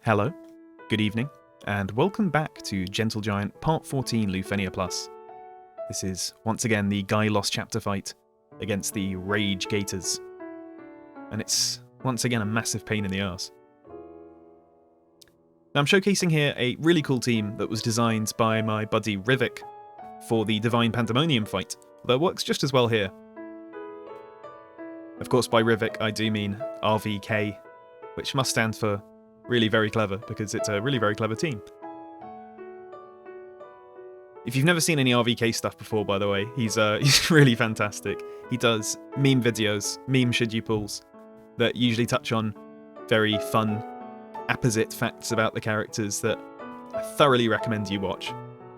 Hello, good evening, and welcome back to Gentle Giant Part 14 Lufenia Plus. This is once again the Guy Lost chapter fight against the Rage Gators, and it's once again a massive pain in the arse. Now I'm showcasing here a really cool team that was designed by my buddy Rivik for the Divine Pandemonium fight, though it works just as well here. Of course, by Rivik I do mean RVK, which must stand for really very clever, because it's a really very clever team. If you've never seen any RVK stuff before, by the way, he's really fantastic. He does meme videos, meme should-you pulls, that usually touch on very fun, apposite facts about the characters that I thoroughly recommend you watch.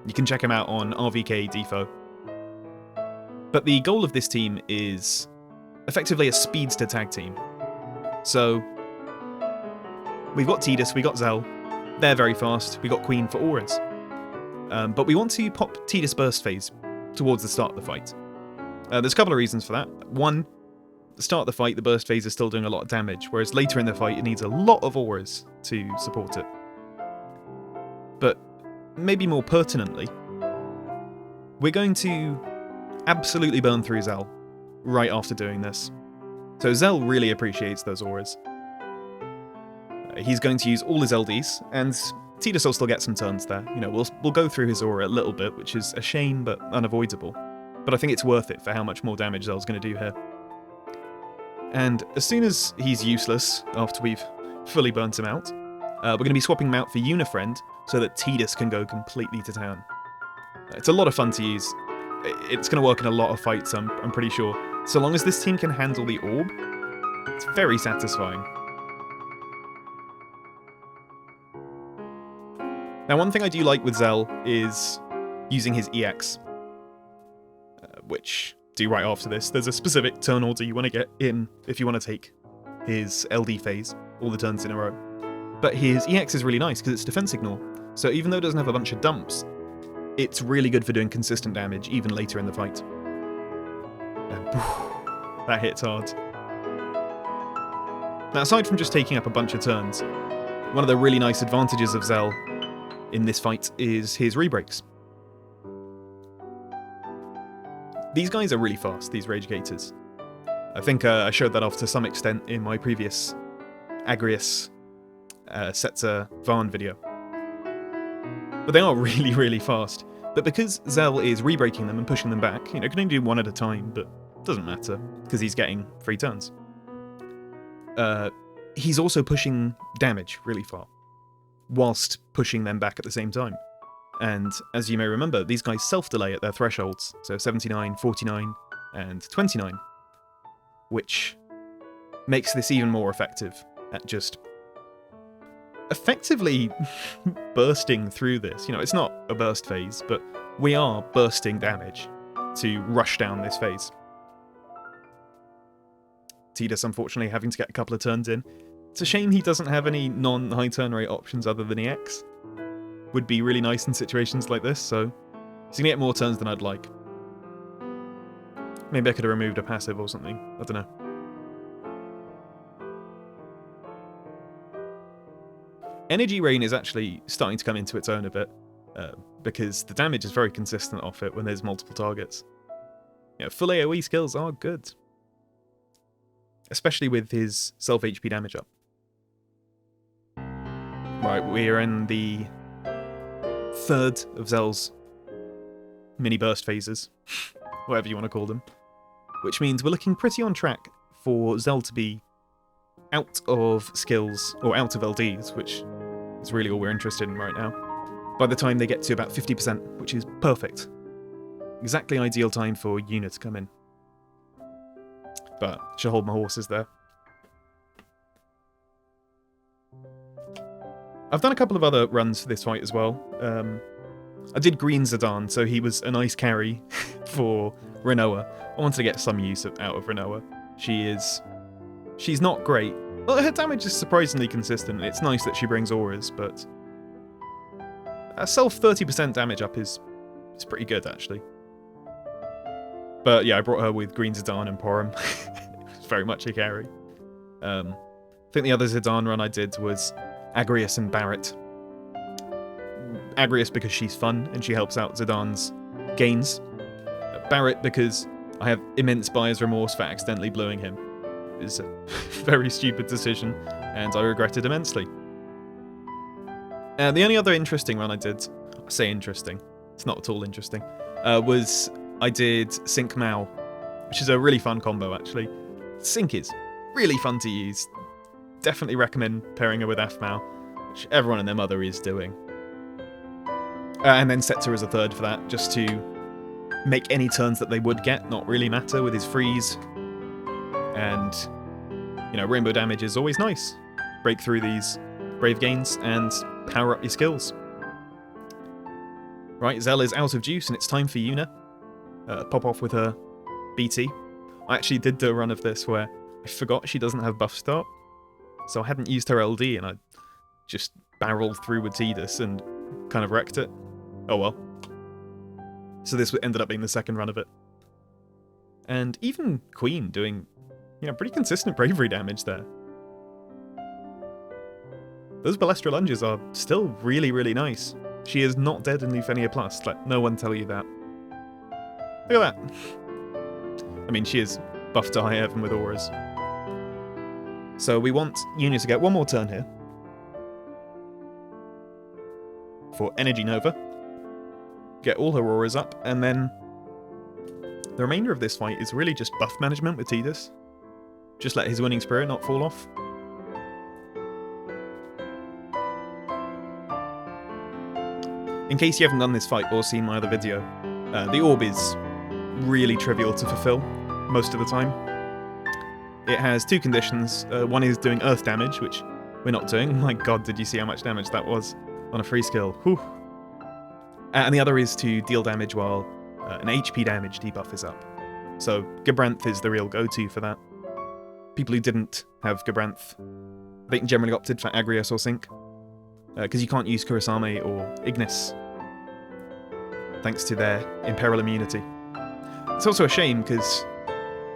You can check him out on RVK DFFOO. But the goal of this team is effectively a speedster tag team. So we've got Tidus, we got Zell, they're very fast, we got Queen for auras. But we want to pop Tidus burst phase towards the start of the fight. There's a couple of reasons for that. One, at the start of the fight, the burst phase is still doing a lot of damage, whereas later in the fight it needs a lot of auras to support it. But maybe more pertinently, we're going to absolutely burn through Zell right after doing this. So Zell really appreciates those auras. He's going to use all his LDs, and Tidus will still get some turns there. You know, we'll go through his aura a little bit, which is a shame but unavoidable. But I think it's worth it for how much more damage Zell's going to do here. And as soon as he's useless, after we've fully burnt him out, we're going to be swapping him out for Unifriend, so that Tidus can go completely to town. It's a lot of fun to use. It's going to work in a lot of fights, I'm pretty sure. So long as this team can handle the orb, it's very satisfying. Now, one thing I do like with Zell is using his EX, which do right after this. There's a specific turn order you want to get in if you want to take his LD phase, all the turns in a row. But his EX is really nice because it's defense ignore, so even though it doesn't have a bunch of dumps, it's really good for doing consistent damage even later in the fight. And that hits hard. Now, aside from just taking up a bunch of turns, one of the really nice advantages of Zell in this fight is his rebreaks. These guys are really fast, these Rage Gators. I think I showed that off to some extent in my previous Agrius Setzer Varn video. But they are really, really fast. But because Zell is rebreaking them and pushing them back, you know, can only do one at a time, but it doesn't matter, because he's getting free turns. He's also pushing damage really far, whilst pushing them back at the same time. And as you may remember, these guys self-delay at their thresholds, so 79, 49, and 29, which makes this even more effective at just effectively bursting through this. You know, it's not a burst phase, but we are bursting damage to rush down this phase. Tidus, unfortunately, having to get a couple of turns in. It's a shame he doesn't have any non-high turn rate options other than EX. Would be really nice in situations like this, so he's gonna get more turns than I'd like. Maybe I could have removed a passive or something, I don't know. Energy Rain is actually starting to come into its own a bit, because the damage is very consistent off it when there's multiple targets. You know, full AoE skills are good. Especially with his self-HP damage up. Right, we're in the third of Zell's mini-burst phases, whatever you want to call them. Which means we're looking pretty on track for Zell to be out of skills, or out of LDs, which is really all we're interested in right now, by the time they get to about 50%, which is perfect. Exactly ideal time for Yuna to come in. But I should hold my horses there. I've done a couple of other runs for this fight as well. I did Green Zidane, so he was a nice carry for Rinoa. I wanted to get some use out of Rinoa. She's not great. Well, her damage is surprisingly consistent. It's nice that she brings auras, but self 30% damage up is pretty good, actually. But yeah, I brought her with Green Zidane and Porum. It was very much a carry. I think the other Zidane run I did was Agrias and Barret. Agrias because she's fun and she helps out Zidane's gains. Barret because I have immense buyer's remorse for accidentally blowing him. It was a very stupid decision, and I regret it immensely. The only other interesting run I did, I say interesting, it's not at all interesting, was I did Sync Mao, which is a really fun combo actually. Sync is really fun to use. Definitely recommend pairing her with Aphmau, which everyone and their mother is doing. And then Setzer as a third for that, just to make any turns that they would get not really matter with his freeze. And, you know, rainbow damage is always nice. Break through these brave gains and power up your skills. Right, Zell is out of juice and it's time for Yuna. Pop off with her BT. I actually did do a run of this where I forgot she doesn't have buff start. So I hadn't used her LD and I just barreled through with Tidus and kind of wrecked it. Oh well. So this ended up being the second run of it. And even Queen doing, you know, pretty consistent bravery damage there. Those Balestra lunges are still really, really nice. She is not dead in Lufenia Plus, let no one tell you that. Look at that. I mean, she is buffed to high heaven with auras. So we want Yuna to get one more turn here. For Energy Nova. Get all her auras up, and then the remainder of this fight is really just buff management with Tidus. Just let his winning spirit not fall off. In case you haven't done this fight or seen my other video, the orb is really trivial to fulfill most of the time. It has two conditions. One is doing earth damage, which we're not doing. My god, did you see how much damage that was on a free skill? Whew. And the other is to deal damage while an HP damage debuff is up. So Gabranth is the real go-to for that. People who didn't have Gabranth, they generally opted for Agrias or Sync, because you can't use Kurosame or Ignis, thanks to their Imperil immunity. It's also a shame, because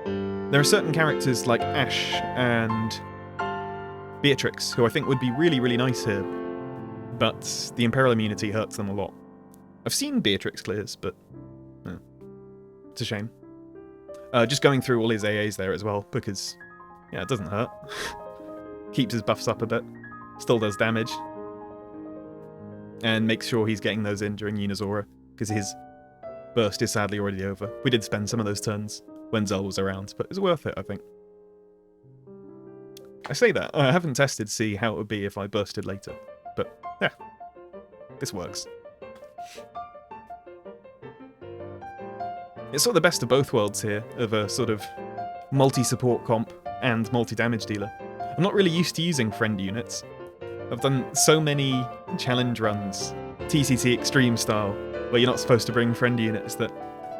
there are certain characters like Ashe and Beatrix, who I think would be really, really nice here, but the Imperil immunity hurts them a lot. I've seen Beatrix clears, but it's a shame. Just going through all his AAs there as well, because, yeah, it doesn't hurt. Keeps his buffs up a bit, still does damage, and makes sure he's getting those in during Yuna's aura, because his burst is sadly already over. We did spend some of those turns when Zell was around, but it was worth it, I think. I say that, I haven't tested to see how it would be if I bursted later, but yeah, this works. It's sort of the best of both worlds here, of a sort of multi-support comp and multi-damage dealer. I'm not really used to using friend units. I've done so many challenge runs, TCT Extreme style, where you're not supposed to bring friend units, that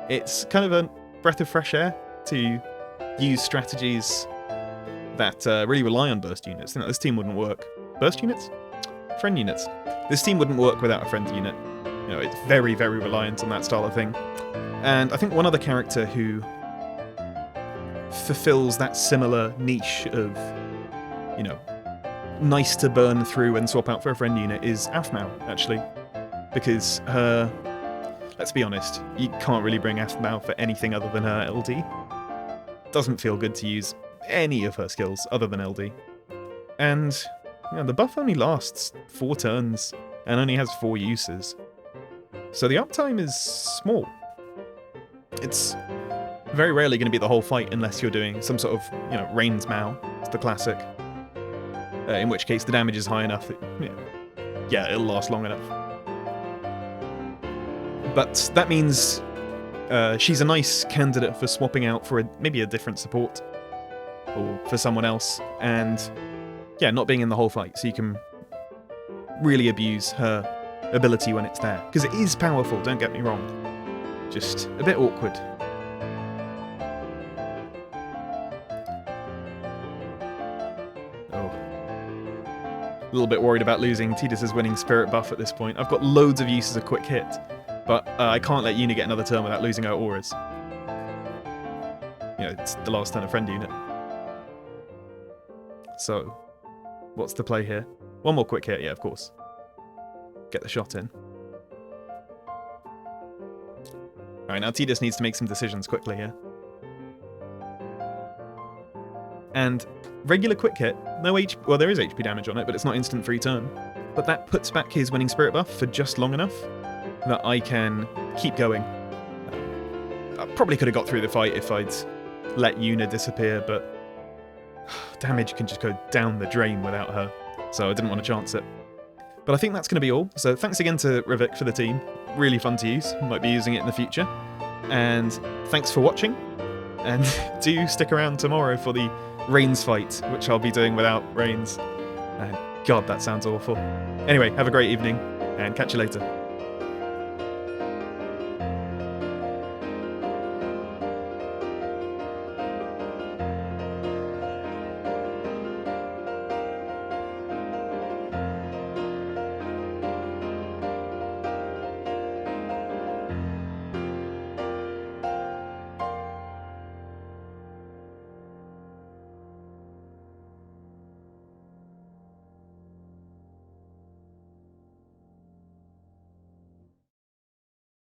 it's kind of a breath of fresh air to use strategies that really rely on burst units. You know, this team wouldn't work. Burst units? Friend units. This team wouldn't work without a friend unit. You know, it's very, very reliant on that style of thing. And I think one other character who fulfills that similar niche of, you know, nice to burn through and swap out for a friend unit is Aphmau, actually. Because her... Let's be honest, you can't really bring Aphmau for anything other than her LD. Doesn't feel good to use any of her skills other than LD. And, you know, the buff only lasts 4 turns and only has 4 uses. So the uptime is small. It's very rarely going to be the whole fight unless you're doing some sort of, you know, Rain's Mao. It's the classic. In which case the damage is high enough that, you know, yeah, it'll last long enough. But that means she's a nice candidate for swapping out for maybe a different support. Or for someone else. And, yeah, not being in the whole fight. So you can really abuse her ability when it's there. Because it is powerful, don't get me wrong. Just a bit awkward. Oh. A little bit worried about losing Tidus' winning spirit buff at this point. I've got loads of uses of quick hit, but I can't let Yuna get another turn without losing her auras. You know, it's the last turn of friend unit. So, what's the play here? One more quick hit, yeah, of course. Get the shot in. Alright, now Tidus needs to make some decisions quickly here. And regular quick hit, no HP, well there is HP damage on it, but it's not instant free turn. But that puts back his winning spirit buff for just long enough that I can keep going. I probably could have got through the fight if I'd let Yuna disappear, but damage can just go down the drain without her, so I didn't want to chance it. But I think that's going to be all, so thanks again to Rivik for the team. Really fun to use, might be using it in the future. And thanks for watching, and do stick around tomorrow for the Reigns fight, which I'll be doing without Reigns. And God, that sounds awful. Anyway, have a great evening, and catch you later.